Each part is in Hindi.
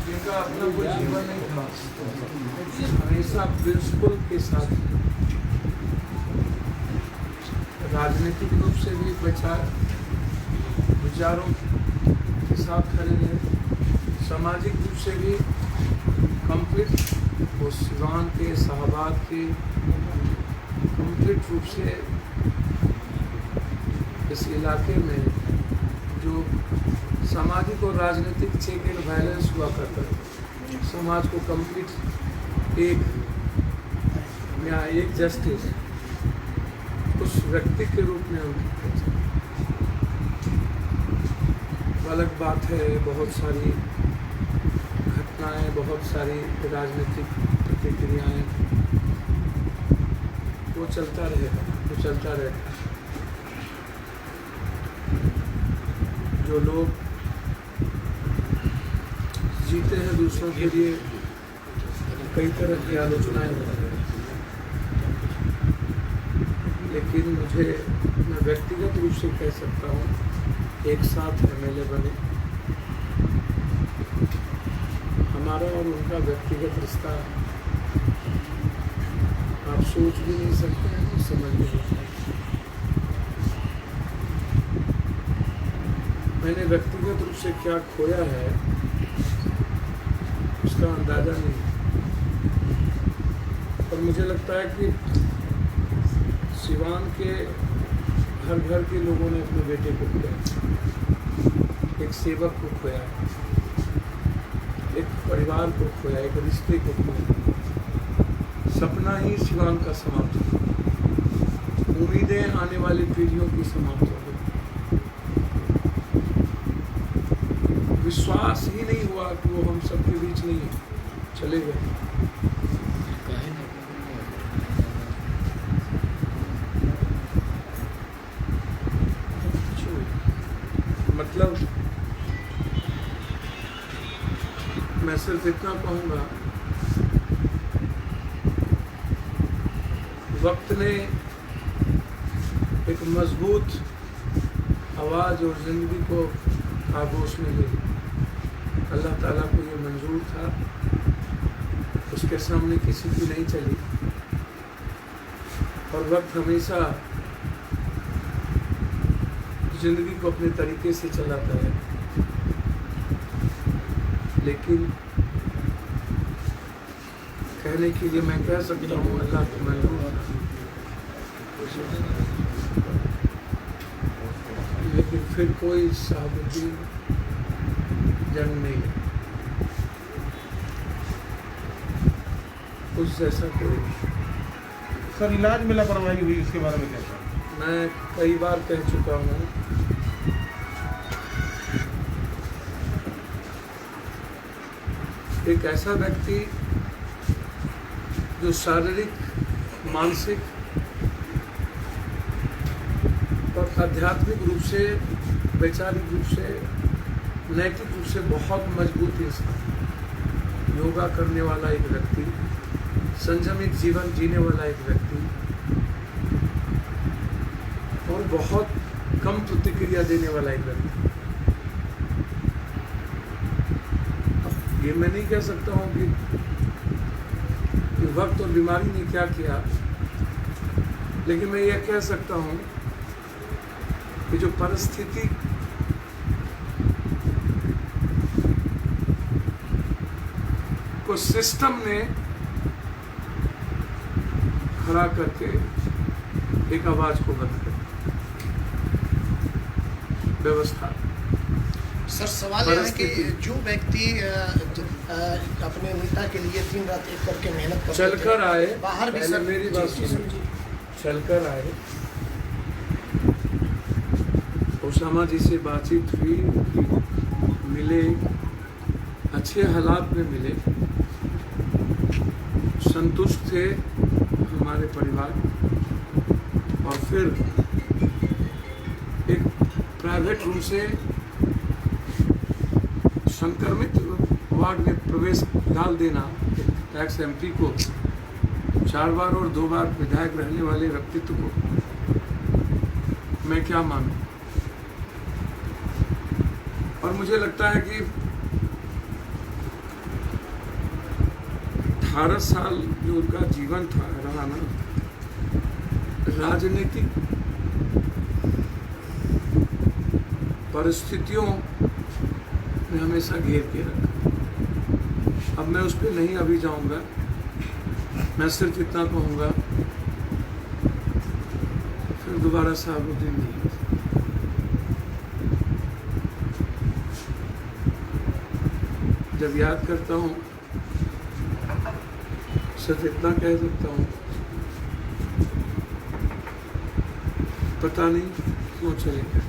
जिनका अपना कोई जीवन नहीं था, हमेशा प्रिंसिपल के साथ राजनीतिक रूप से भी विचारों के साथ खड़े रहे, सामाजिक रूप से भी कंप्लीट वो सिवान के साहबाद के कंप्लीट रूप से इस इलाके में जो सामाजिक और राजनीतिक चेक एंड बैलेंस हुआ करता है, समाज को कंप्लीट एक जस्टिस उस व्यक्ति के रूप में उनकी पहचान। अलग बात है, बहुत सारी घटनाएं, बहुत सारी राजनीतिक प्रतिक्रियाएं, वो चलता रहेगा। जो लोग जीते हैं दूसरों के लिए, कई तरह की आलोचनाएं होती हैं, लेकिन मैं व्यक्तिगत रूप से कह सकता हूँ, एक साथ एमएलए बने, हमारा और उनका व्यक्तिगत रिश्ता आप सोच भी नहीं सकते हैं, समझ भी नहीं सकते। मैंने व्यक्तिगत रूप से क्या खोया है उसका अंदाजा नहीं, और मुझे लगता है कि सिवान के हर घर के लोगों ने अपने बेटे को खोया, एक सेवक को खोया, एक परिवार को खोया, एक रिश्ते को खोया। सपना ही सिवान का समाप्त हो, उम्मीदें आने वाली पीढ़ियों की समाप्त हो गई, विश्वास ही नहीं हुआ कि वो हम सबके बीच नहीं है, चले गए। मतलब मैं सिर्फ इतना कहूँगा, वक्त ने एक मजबूत आवाज़ और ज़िंदगी को आगोश में ले, अल्लाह ताला को ये मंजूर था, उसके सामने किसी की नहीं चली, और वक्त हमेशा ज़िंदगी को अपने तरीके से चलाता है, लेकिन कहने के लिए मैं कह सकता हूँ अल्लाह को मंजूर था, लेकिन फिर कोई शहाबुद्दीन जंग नहीं है, उस जैसा कोई। सर, इलाज में लापरवाही हुई, इसके बारे में क्या कहना? मैं कई बार कह चुका हूँ, एक ऐसा व्यक्ति जो शारीरिक, मानसिक और आध्यात्मिक रूप से, वैचारिक रूप से, नैतिक रूप से बहुत मजबूत इंसान, योगा करने वाला एक व्यक्ति, संयमित जीवन जीने वाला एक व्यक्ति, और बहुत कम प्रतिक्रिया देने वाला एक व्यक्ति। ये मैं नहीं कह सकता हूँ कि वक्त और बीमारी ने क्या किया, लेकिन मैं यह कह सकता हूँ कि जो परिस्थिति को सिस्टम ने खड़ा करके एक आवाज को बंद कर व्यवस्था। सर, सवाल यह है कि जो व्यक्ति अपने नेता के लिए दिन रात एक करके मेहनत करते चलकर आए, बाहर भी सर, मेरी बात सुनिए, चलकर आए, ओसामा जी से बातचीत हुई, मिले, अच्छे हालात में मिले, संतुष्ट थे हमारे परिवार, और फिर एक प्राइवेट रूम से संक्रमित वार्ड में प्रवेश डाल देना, टैक्स एमपी को, 4 बार और 2 बार विधायक रहने वाले व्यक्तित्व को मैं क्या मानूं। और मुझे लगता है कि 18 साल जो उनका जीवन था रहा ना, राजनीतिक परिस्थितियों ने हमेशा घेर के रखा। अब मैं उस पर नहीं अभी जाऊंगा, मैं सिर्फ इतना कहूंगा फिर दोबारा शहाबुद्दीन नहीं। जब याद करता हूँ सिर्फ इतना कह सकता हूँ, पता नहीं क्यों चले गए।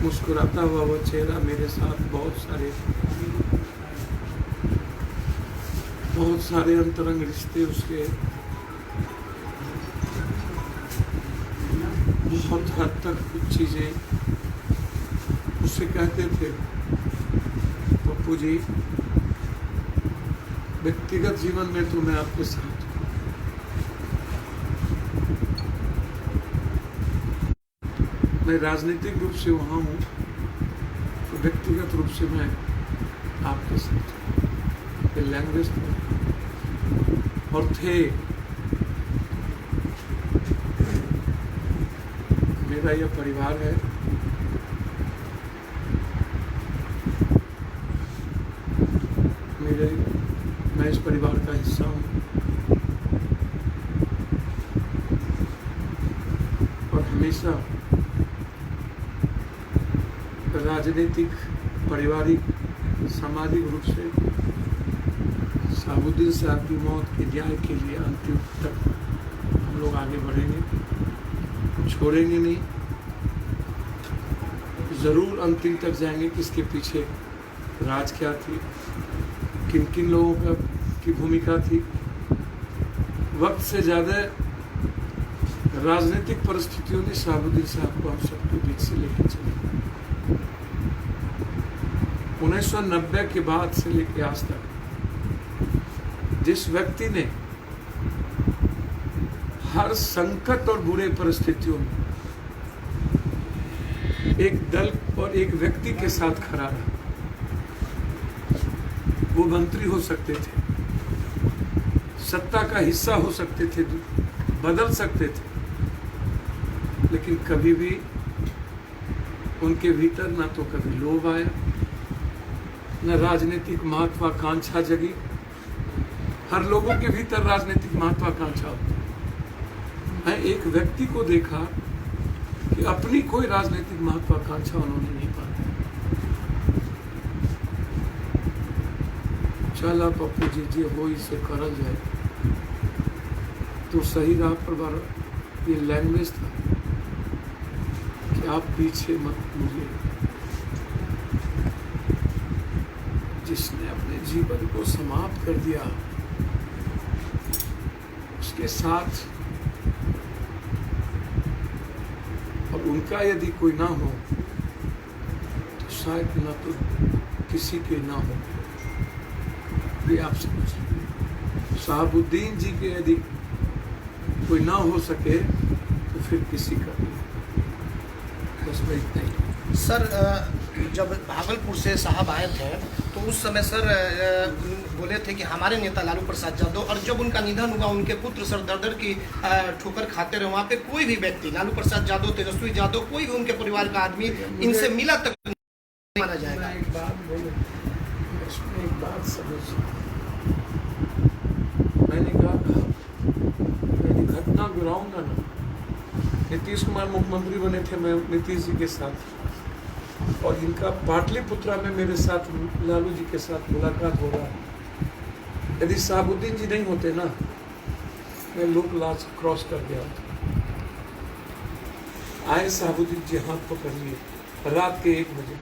मुस्कुराता हुआ वो चेहरा मेरे साथ बहुत सारे अंतरंग रिश्ते उसके बहुत हद तक कुछ चीजें उससे कहते थे, पप्पू जी व्यक्तिगत जीवन में तो मैं आपके साथ हूं, मैं राजनीतिक रूप से वहां हूं, तो व्यक्तिगत रूप से मैं आपके साथ हूं। ये लैंग्वेज और थे। मेरा यह परिवार है, मैं इस परिवार का हिस्सा हूँ और हमेशा राजनीतिक, पारिवारिक, सामाजिक रूप से शहाबुद्दीन साहब की मौत के न्याय के लिए अंतिम तक हम लोग आगे बढ़ेंगे, छोड़ेंगे नहीं, जरूर अंतिम तक जाएंगे। किसके पीछे राज क्या थी, किन किन लोगों की भूमिका थी, वक्त से ज्यादा राजनीतिक परिस्थितियों ने शहाबुद्दीन साहब को हम सबके बीच से लेकर चले। 1990 के बाद से लेकर आज तक जिस व्यक्ति ने हर संकट और बुरे परिस्थितियों में एक दल और एक व्यक्ति के साथ खड़ा रहा, वो मंत्री हो सकते थे, सत्ता का हिस्सा हो सकते थे, बदल सकते थे, लेकिन कभी भी उनके भीतर ना तो कभी लोभ आया, न राजनीतिक महत्वाकांक्षा जगी। हर लोगों के भीतर राजनीतिक महत्वाकांक्षा होती है। मैं एक व्यक्ति को देखा कि अपनी कोई राजनीतिक महत्वाकांक्षा उन्होंने नहीं पाई। चला पप्पू जी वो इसे करल जाए तो सही राह पर। ये लैंग्वेज था कि आप पीछे मत मुझे। जिसने अपने जीवन को समाप्त कर दिया, उसके साथ और उनका यदि कोई ना हो तो शायद ना तो किसी के ना हो। ये आप समझिए, शहाबुद्दीन जी के यदि कोई ना हो सके तो फिर किसी का नहीं। बस मैं इतना ही। सर, जब भागलपुर से साहब आए थे तो उस समय सर बोले थे कि हमारे नेता लालू प्रसाद यादव, और जब उनका निधन हुआ उनके पुत्र सर दर की ठोकर खाते रहे। वहाँ पे कोई भी व्यक्ति, लालू प्रसाद यादव, तेजस्वी यादव, कोई भी उनके परिवार का आदमी इनसे मिला तक नहीं माना जाएगा। एक बात बोलो, इसमें एक बात समझ, मैंने कहा यदि घटना गिराऊंगा ना, नीतीश कुमार मुख्यमंत्री बने थे, मैं नीतीश जी के साथ, और इनका पाटलिपुत्रा में मेरे साथ लालू जी के साथ मुलाकात हो रहा है। यदि शहाबुद्दीन जी नहीं होते ना, मैं लोक लाज क्रॉस कर गया होता। आए शहाबुद्दीन जी, हाथ पकड़ लिए रात के 1 बजे।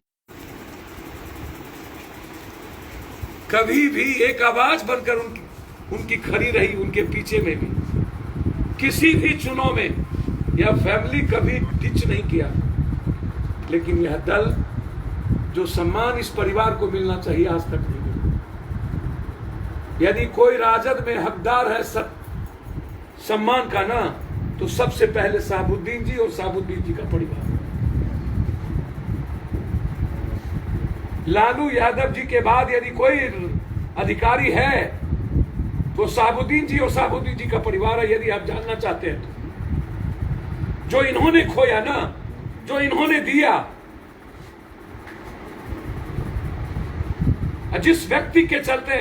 कभी भी एक आवाज बनकर उनकी खड़ी रही, उनके पीछे में भी। किसी भी चुनाव में यह फैमिली कभी डिच नहीं किया, लेकिन यह दल जो सम्मान इस परिवार को मिलना चाहिए आज तक नहीं मिला। यदि कोई राजद में हकदार है सम्मान का ना, तो सबसे पहले शहाबुद्दीन जी और शहाबुद्दीन जी का परिवार। लालू यादव जी के बाद यदि कोई अधिकारी है तो शहाबुद्दीन जी और शहाबुद्दीन जी का परिवार है। यदि आप जानना चाहते हैं तो जो इन्होंने खोया ना, जो इन्होंने दिया, जिस व्यक्ति के चलते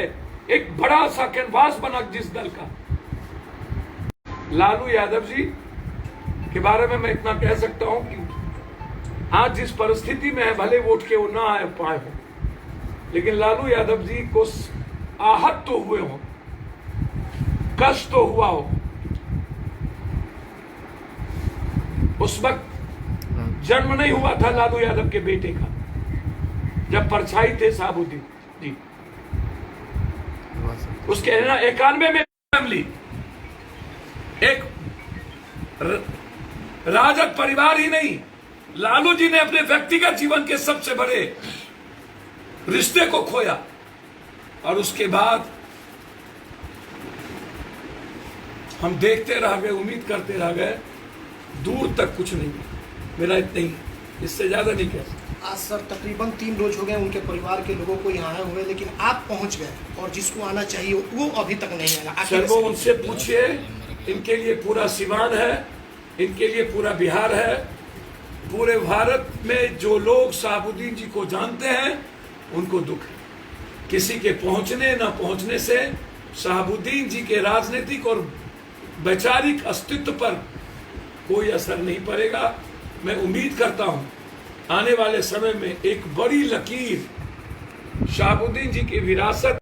एक बड़ा सा कैनवास बना जिस दल का, लालू यादव जी के बारे में मैं इतना कह सकता हूं कि आज जिस परिस्थिति में है, भले वोट के वो ना आए पाए हो, लेकिन लालू यादव जी को आहत तो हुए हो, कष्ट तो हुआ हो। उस वक्त जन्म नहीं हुआ था लालू यादव के बेटे का, जब परछाई थे शहाबुद्दीन जी। उसके 91 में फैमिली एक राजद परिवार ही नहीं, लालू जी ने अपने व्यक्तिगत जीवन के सबसे बड़े रिश्ते को खोया और उसके बाद हम देखते रह गए, उम्मीद करते रह गए, दूर तक कुछ नहीं। मेरा इतना ही, इससे ज्यादा नहीं कह सकता। आज सर तकरीबन 3 रोज हो गए उनके परिवार के लोगों को यहाँ आए हुए, लेकिन आप पहुँच गए और जिसको आना चाहिए वो अभी तक नहीं आया। सर वो उनसे पूछिए, इनके लिए पूरा सिवान है, इनके लिए पूरा बिहार है, पूरे भारत में जो लोग शहाबुद्दीन जी को जानते हैं उनको दुख है। किसी के पहुंचने ना पहुंचने से शहाबुद्दीन जी के राजनीतिक और वैचारिक अस्तित्व पर कोई असर नहीं पड़ेगा। मैं उम्मीद करता हूं आने वाले समय में एक बड़ी लकीर शहाबुद्दीन जी की विरासत